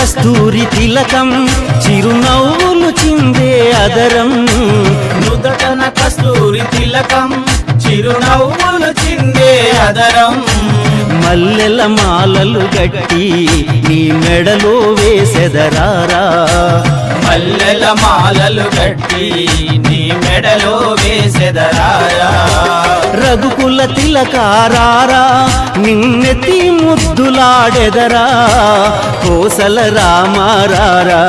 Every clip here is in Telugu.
కస్తూరి తిలకం చిరునవ్వులు చిందే అదరం నుదటన కస్తూరి తిలకం చిరునవ్వులు చిందే అదరం మల్లెల మాలలు గట్టి నీ మెడలో వేసెదరారా మల్లెల మాలలు గట్టి నీ మెడలో వేసెదరారా రఘుకుల తిలకారారా నిన్నెత్తి ముద్దులాడెదరా కోసల రామారారా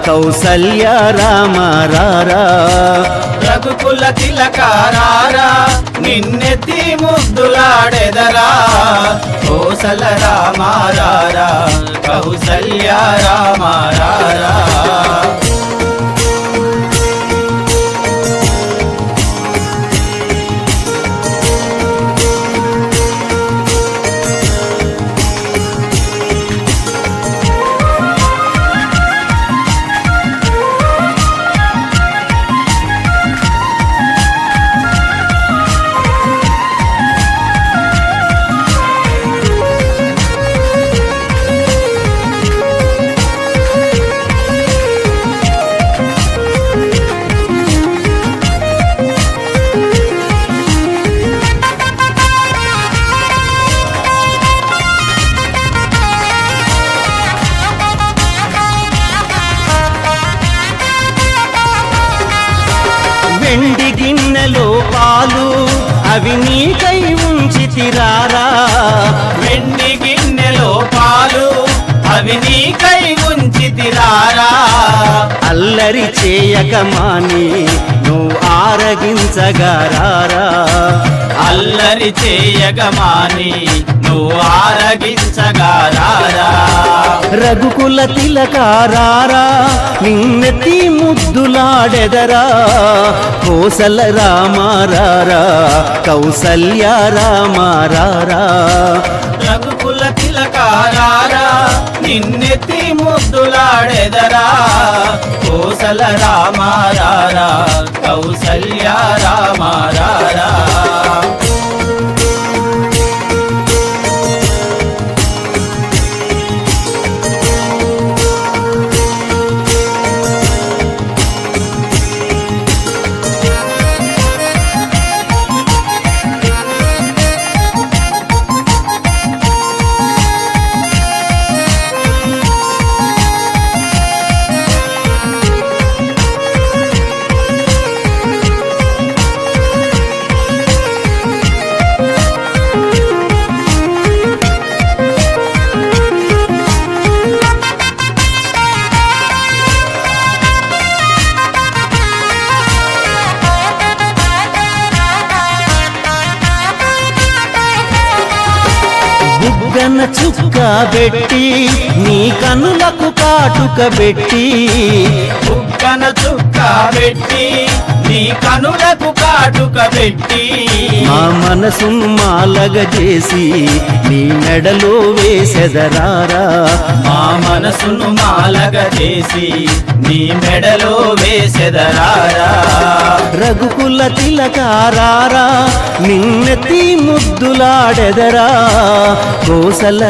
కౌసల్య రామారారా రఘుకుల తిలకారారా నిన్నెత్తి ముద్దులాడెదరా కోసల రామారారా కౌసల్య రామారారా వెండి గిన్నెలో పాలు అవి నీకై ఉంచితిరారా వెండి గిన్నెలో పాలు అవి నీకై ఉంచితిరారా అల్లరి చేయక మాని నువ్వు ఆరగించగారారా అల్లరి చేయగమాని నువ్వు ఆరగించగారారా రఘుకుల తిలకారారా నిన్నెత్తి ముద్దులాడెదరా కోసల రామారారా కౌసల్య రామారారా రఘుకుల తిలకారారా నిన్నెత్తి ముద్దులాడెదరా కోసల రామారారా కౌసల్య రామారారా బుగ్గన చుక్క పెట్టి నీ కనులకు కాటుక పెట్టి బుగ్గన చుక్క పెట్టి నీ కనులకు కాటుక పెట్టి మా మనసును మాలగ చేసి నీ మెడలో వేసెదరారా మా మనసును మాలగ చేసి నీ మెడలో వేసెదరారా రఘుకుల తిలకారారా నిన్నెత్తి ముద్దులాడెదరా కోసల